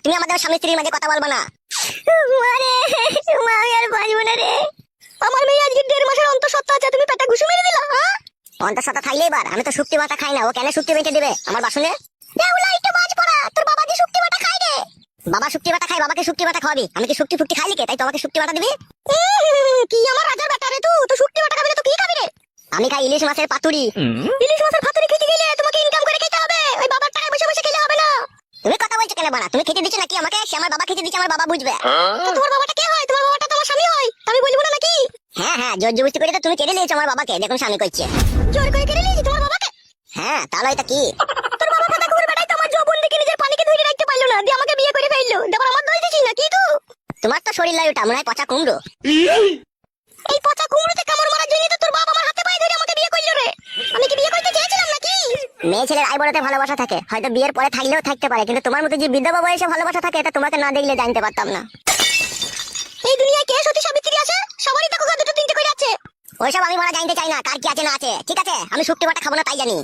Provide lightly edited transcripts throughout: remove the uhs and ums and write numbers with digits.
তুমি আমাদের স্বামী স্ত্রীর মাঝে কথা বলবা না। মারে মা আমি আর বাঁচবো না রে। আমার মেয়ে আজকে 1.5 মাসের অন্তঃসত্ত্বা আছে, তুমি পেটে ঘুষি মেরে দিলা। হ্যাঁ অন্তঃসত্ত্বা থাকলে এবার আমি তো শুক্তি বাটা খাই না, ও কেন শুক্তি বেঁচে দিবে আমার বাসনে? দেউলা একটু বাজ পড়া, তোর বাবা কি শুক্তি বাটা খায় রে? বাবা শুক্তি বাটা খায়, বাবাকে শুক্তি বাটা খাওয়াবি? আমি কি শুক্তি ফুক্তি খাই লিখে তাই তোমাকে শুক্তি বাটা দিবি? কি আমার রাজার বেটা রে, তুই শুক্তি বাটা খাবি না তো কি খাবি রে? আমি খাই ইলিশ মাছের পাতুরি। ইলিশ মাছের পাতুরি খেতে গেলে তোমাকে ইনকাম করে খেতে হবে, ওই বাবার টাকায় বসে বসে খেলে হবে না। তুমি কথা বলছো কেন বানা? তুমি খেতে দিচ্ছ নাকি আমাকে? সে আমার বাবা খেতে দিচ্ছে, আমার বাবা বুঝবে। তো তোমার বাবাটা কে হয়? তোমার বাবাটা তোমার স্বামী হয়, আমি বলবো না নাকি? হ্যাঁ হ্যাঁ, জোর জবরদস্তি করে তো তুমি কেড়ে নিয়েছো আমার বাবাকে, দেখুন স্বামী করছে। জোর করে কেড়ে নিয়েছি তোমার বাবাকে? হ্যাঁ তাহলে এটা কি? তোর বাবা কথা কুকুর বেটাই তো আমার যৌবন দেখে নিজের পানিকে ধরে রাখতে পারলো না, দিয়ে আমাকে বিয়ে করে ফেললো। দেখো আমার দোষ দিছিস না কি তুই? তোমার তো শরীর লাই ওটা মনে হয় পচা কুমড়ো। এই পচা কুমড়োতে কামড় মারার জন্য তো তোর বাবা আমার হাতে পায়ে ধরে আমাকে বিয়ে করলো রে। আমি কি বিয়ে করতে চেয়েছিলাম নাকি? মেয়ে ছেলের আই বড়তে ভালোবাসা থাকে, হয়তো বিয়ের পরে থাকলেও থাকতে পারে, কিন্তু তোমার মতো যে বিধবা বয়সে ভালোবাসা থাকে এটা তোমাকে না দেখলে জানতে পারতাম না। এই দুনিয়ায় কে সতী সাবিত্রী আছে? সবারই দেখো দুটো তিনটে করে আছে। ওইসব আমি মারা জানতে চাই না, কার কি আছে না আছে। ঠিক আছে আমি শুক্তি বাটা খাবো না তাই জানি।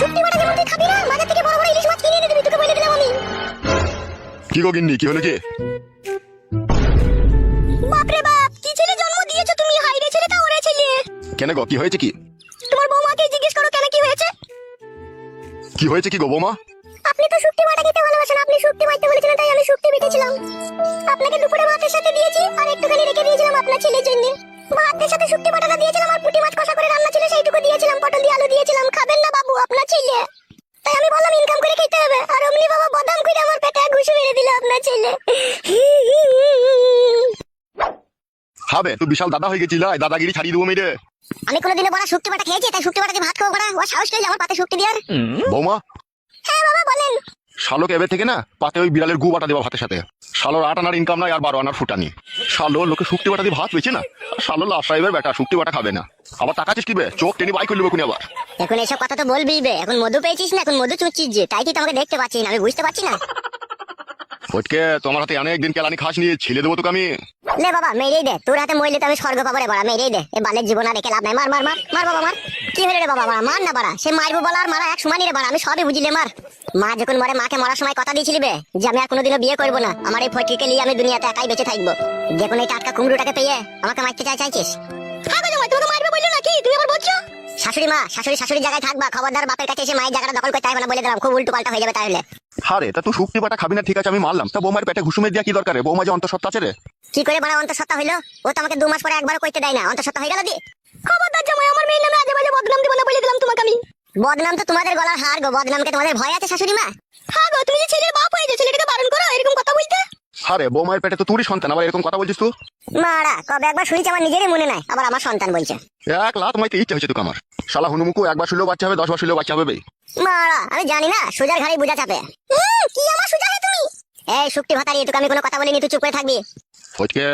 শুক্তি বাটা যেমন তুই খাবি না, বাজার থেকে বড় বড় ইলিশ মাছ কিনে এনে দিবি, তোকে বলে দিলাম আমি। কি গো গিন্নি, কি হলো কি? বাপরে বাপ, কি ছেলে জন্ম দিয়েছো তুমি! হাইরে ছেলেটা ওরে ছেলে। কেন গো, কি হয়েছে কি? তোমার বৌমাকে জিজ্ঞেস করো কেন কি হয়েছে। কি হয়েছে কি গো বৌমা? আপনি তো শুক্তি বাটা খেতে ভালোবাসেন, আপনি শুক্তি মারতে বলেছিলেন তাই আমি শুক্তি বেটেছিলাম। আপনাকে দুপুরে ভাতের সাথে দিয়েছি আর একটুখানি রেখে দিয়েছিলাম আপনার ছেলের জন্য। ভাতের সাথে শুক্তি বাটাটা দিয়েছিলাম আর পুঁটি মাছ কষা করে রান্না ছিল সেইটুকু দিয়েছিলাম, পটল দিয়ে আলু দিয়েছিলাম। খাবেন না বাবু আপনার ছেলে? তাই আমি বললাম ইনকাম করে খেতে হবে, আর অমনি বাবা বদাম করে আমার পেটে ঘুষি মেরে দিল আপনার ছেলে। হবে তুই বিশাল দাদা হয়ে গেছিস, দাদাগিরি ছাড়িয়ে দেবো মেরে। আমি কোনোদিনও বড় শুক্তি বাটা খেয়েছি তাই শুক্তি বাটা দিয়ে ভাত খাবো বড়া? ও সাহস করে আমার পাতে শুক্তি দেওয়ার। বৌমা হ্যাঁ বাবা বলেন। শালোকে এবে থেকে না পাতে ওই বিড়ালের গু বাটা দেওয়া ভাতের সাথে। শালোর 8 আনার ইনকাম নাই আর 12 আনার ফুটানি। শালো লোকে শুক্তি বাটা দিয়ে ভাত পেয়েছে না, আর শালো লাভ সাহেবের বেটা শুক্তি বাটা খাবে না। আবার টাকা চিস্তিবে, চোখ টেনে বাই করে নেবো আবার। এখন এসব কথা তো বলবি বে, এখন মধু পেয়েছিস না, এখন মধু চুচ্ছিস যে, তাই কি তোমাকে দেখতে পাচ্ছি না? আমি বুঝতে পারছি না। ওটকে তোমার হাতে অনেকদিন কেলানি খাস নিয়ে ছিলে দেবো তোকে আমি। লে বাবা মেরেই দে, তোর হাতে মরলে তো আমি স্বর্গ পাবো রে বাড়া। মেরেই দে, এ বালের জীবন আর রেখে লাভ নাই। মার মার মার মার বাবা মার। কি হলো রে বাবা? মার না বাড়া, সে মারবো বলা আর মারা এক সমানই রে বাড়া, আমি সবই বুঝিলে। মার। মা যখন মরে মাকে মরার সময় কথা দিয়েছিলি বে যে আমি আর কোনোদিনও বিয়ে করবো না, আমার এই ফটিকে নিয়ে আমি দুনিয়াতে একাই বেঁচে থাকবো। দেখুন এই টাটকা কুমড়োটাকে পেয়ে আমাকে মারতে চাইছিস? হ্যাঁ গো জামাই, তোমাকে মারবে বললো নাকি? তুমি আবার বলছো শাশুড়ি মা শাশুড়ি জায়গায় থাকবা, খবরদার বাপের কাছে এসে মায়ের জায়গাটা দখল করতে হবে না বলে দিলাম, খুব উল্টো পাল্টা হয়ে যাবে তাহলে। হারে তা তুই শুক্তি বাটা খাবি না ঠিক আছে আমি মানলাম, তা বৌমার পেটে ঘুষুমে দিয়া কি দরকার রে? বৌমা যে অন্তঃসত্ত্বা আছে রে। কি করে বড় অন্তঃসত্ত্বা হইলো? ও তো আমাকে 2 মাস পরে একবারও কইতে দেয় না, অন্তঃসত্ত্বা হয়ে গেল দি। খবরদার জামাই, আমার মেয়ের নামে আজে বাজে বদনাম দিব না বলে দিলাম তোমাকে আমি। বদনাম তো তোমাদের গলার হার গো, বদনামকে তোমাদের ভয় আছে শাশুড়ি মা? হ্যাঁ গো, তুমি যে ছেলের বাপ হয়ে যে ছেলেটাকে বারণ করো এরকম কথা বলতে। হারে বৌমার পেটে তো তুই সন্তান, আবার এরকম কথা বলছিস তুই? মারা কবে একবার শুনেছি আমার নিজেরই মনে নাই, আবার আমার সন্তান বলছে। 1 লাখ তোমায় ইচ্ছা হয়েছে তোকে আমার। শালা হুনুমুকু একবার শুনলেও বাচ্চা হবে, 10 বার শুনলেও বাচ্চা হবে। মারা আমি জানি না, সোজার ঘাড়ে বুঝা চাপে। কি আমার সোজা হে তুমি? এই শুক্তি ভাতারি, তোকে আমি কোনো কথা বলিনি, তুই চুপ করে থাকবি। ফটকে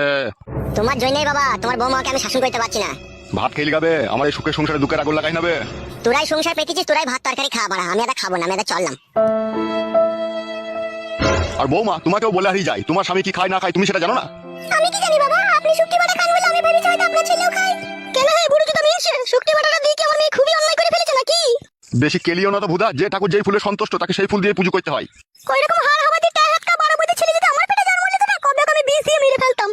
তোমার জন্যই বাবা তোমার বৌমাকে আমি শাসন করতে পারছি না। ভাত খেয়ে গাবে আমার এই সুখের সংসারে দুঃখের আগুন লাগাই নাবে। তোরাই সংসার পেতেছিস, তোরাই ভাত তরকারি খা বাড়া, আমি এটা খাবো না, আমি এটা চললাম। আর বৌমা তোমাকেও বলে হারিয়ে যায়, তোমার স্বামী কি খায় না খায় তুমি সেটা জানো না? আমি কি জানি বাবা, আপনি শুক্তি বাটা খান বলে আমি ভেবেছি হয়তো আপনার ছেলেও খায়। কেন হে বুড়ো জুতা মেয়ে এসে শুক্তি বাটাটা দিয়ে কি আমার মেয়ে খুবই অন্যায় করে ফেলেছে নাকি? বেশি কেলিও না তো ভুদা, যে ঠাকুর যেই ফুলে সন্তুষ্ট তাকে সেই ফুল দিয়ে পুজো করতে হয়। কই রকম হার হাওয়াতে টাকা হাতকা 12 বছর ছেলে যদি আমার পেটে জন্ম নিত না, কবে আমি 20 দিয়ে মেরে ফেলতাম।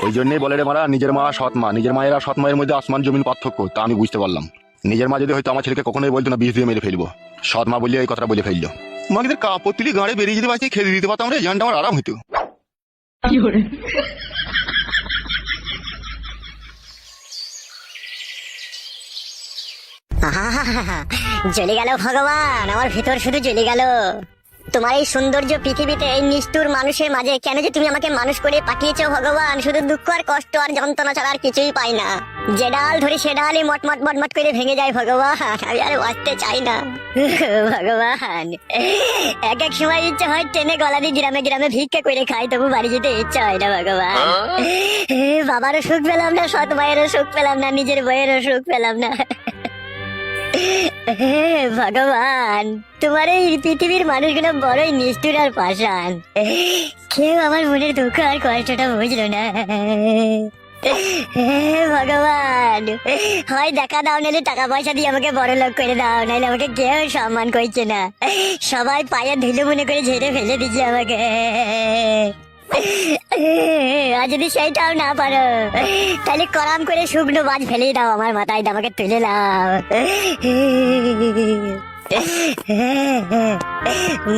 ওই জন্যই বলে রে মারা, নিজের মা সৎ মা, নিজের মায়ের আর সৎ মায়ের মধ্যে আসমান জমিন পার্থক্য, তা আমি বুঝতে পারলাম। নিজের মা যদি হয়তো আমার ছেলেকে কখনোই বলতো না 20 দিয়ে মেরে ফেলবো, সৎ মা বললে এই কথাটা বলে ফেললো। মাকে কাপড় তুলি গাড়ে বেরিয়ে যেতে পারছি, খেতে দিতে পারতাম রে, জানটা আমার আরাম হইতো। জ্বলে গেল ভগবান, আমার ভিতর শুধু জ্বলে গেল। তোমার এই সৌন্দর্য পৃথিবীতে এই নিষ্ঠুর মানুষের মাঝে কেন যে তুমি আমাকে মানুষ করে পাঠিয়েছো ভগবান? শুধু দুঃখ আর কষ্ট আর যন্ত্রণা ছাড়া আর কিছুই পাই না। যে ডাল ধরে সে ডালই মটমট মটমট করে ভেঙে যায় ভগবান, আমি আর বাঁচতে চাই না ভগবান। এক সময় ইচ্ছা হয় টেনে গলা দিয়ে গ্রামে গ্রামে ভিক্ষা করে খাই, তবু বাড়ি যেতে ইচ্ছা হয় না ভগবান। বাবারও সুখ পেলাম না, সৎ মায়েরও সুখ পেলাম না, নিজের বইয়েরও সুখ পেলাম না। ভগবান, তোমার এই পৃথিবীর মানুষগুলো বড়ই নিষ্ঠুর আর পাষাণ, কেউ আমার মনের দুঃখ আর কষ্টটা বুঝলো না। হে ভগবান, হয় দেখা দাও, নাহলে টাকা পয়সা দিয়ে আমাকে বড় লোক করে দাও, নাহলে আমাকে কেউ সম্মান করছে না, সবাই পায়ে ধুলো মনে করে ঝেড়ে ফেলে দিচ্ছে আমাকে। আর যদি সেইটাও না পারো, তাহলে করাম করে শুকনো বাজ ফেলে দাও আমার মাথায়, দিয়ে আমাকে তুলে নাও।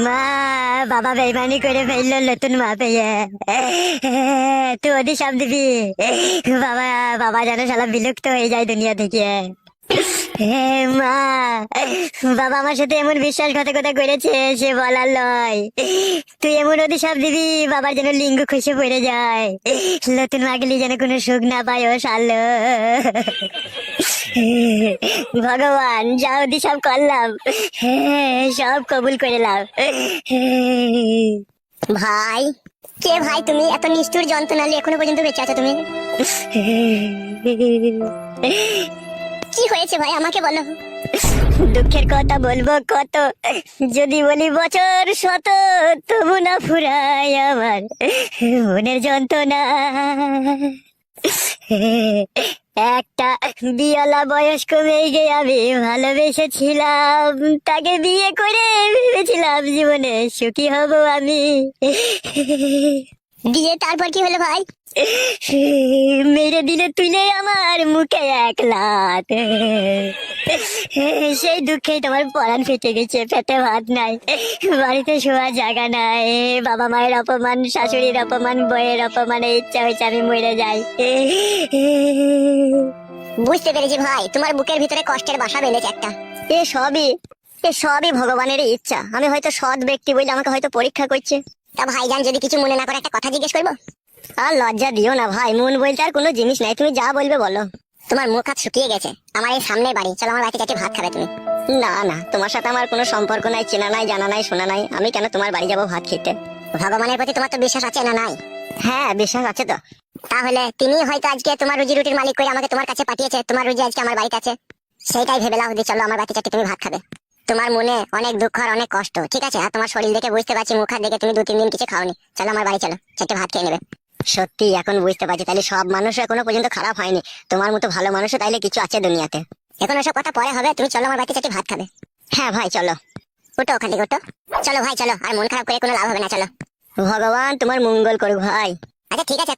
মা, বাবা বেইমানি করে ফেললো নতুন মা পেয়ে, তুই ওদি সব দিবি। বাবা, বাবা যেন শালা বিলুপ্ত হয়ে যায় দুনিয়া থেকে। হে মা, বাবা আমার সাথে এমন বিশ্বাসঘাতকতা করেছে সে বলার লয়। তুই এমন অভিশাপ দিবি বাবার যেন লিঙ্গ খসে পড়ে যায়, নতুন মাগলি যেন কোনো সুখ না পায় ও শালো। ভগবান, যা অভিশাপ করলাম সব কবুল করে নাও। ভাই, কে ভাই তুমি? এত নিষ্ঠুর যন্ত্রণা নিয়ে এখনো পর্যন্ত বেঁচে আছো তুমি? কি হয়েছে ভাই, আমাকে বলো। দুঃখের কথা বলবো কত, যদি বলি বছর শত, তবু না ফুরায় আমার মনের যন্ত্রণা। একটা বিয়ালা বয়স্ক মেয়েকে আমি ভালোবেসেছিলাম, তাকে বিয়ে করে ভেবেছিলাম জীবনে সুখী হব আমি। দিয়ে তারপর কি হলো ভাই? মেরে দিলে তুলে আমার মুখে এক লাত। সেই দুঃখেই তোমার পরাণ ফেটে গেছে, পেটে ভাত নাই, বাড়িতে শোয়ার জায়গা নাই, বাবা মায়ের অপমান, শাশুড়ির অপমান, বইয়ের অপমানে ইচ্ছা হয়েছে আমি মরে যাই। বুঝতে পেরেছি ভাই, তোমার বুকের ভিতরে কষ্টের বাসা বেঁধেছে একটা। এ সবই ভগবানের ইচ্ছা। আমি হয়তো সৎ ব্যক্তি বলে আমাকে হয়তো পরীক্ষা করছে। তা ভাইজান, যদি কিছু মনে না করে একটা কথা জিজ্ঞেস করবো? আর লজ্জা দিও না ভাই, মন বলতে আর কোনো জিনিস নাই, তুমি যা বলবে বলো। তোমার মুখ হাত শুকিয়ে গেছে, আমার এই সামনে বাড়ি, চলো আমার বাড়িতে যাচ্ছি, ভাত খাবে তুমি। না না, তোমার সাথে আমার কোনো সম্পর্ক নাই, চেনা নাই, জানা নাই, শোনা নাই, আমি কেন তোমার বাড়ি যাবো ভাত খেতে? ভগবানের প্রতি তোমার তো বিশ্বাস আছে না নাই? হ্যাঁ, বিশ্বাস আছে তো। তাহলে তিনি হয়তো আজকে তোমার রুজি রুটির মালিক করে আমাকে তোমার কাছে পাঠিয়েছে, তোমার রুজি আজকে আমার বাড়িতে আছে, সেইটাই ভেবে লাও যে চলো আমার বাড়িতে যাচ্ছি, তুমি ভাত খাবে। তোমার মনে অনেক দুঃখ আর অনেক কষ্ট, ঠিক আছে, আর তোমার শরীর দেখে বুঝতে পারছি, মুখ হাত দেখে তুমি 2-3 দিন কিছু খাওনি, চলো আমার বাড়ি চলো, চারটে ভাত খেয়ে নেবে। সত্যি এখন বুঝতে পারছি, তাহলে সব মানুষ এখনো পর্যন্ত খারাপ হয়নি, তোমার মতো ভালো মানুষও তাইলে কিছু আছে দুনিয়াতে। এখন ওসব কথা পরে হবে, তুমি চলো আমার বাড়িতে চারটে ভাত খাবে। হ্যাঁ ভাই চলো, ওটো ওখান থেকে ওটো, চলো ভাই চলো, আর মন খারাপ করে কোনো লাভ হবে না, চলো। ভগবান তোমার মঙ্গল করুক ভাই। আচ্ছা ঠিক আছে,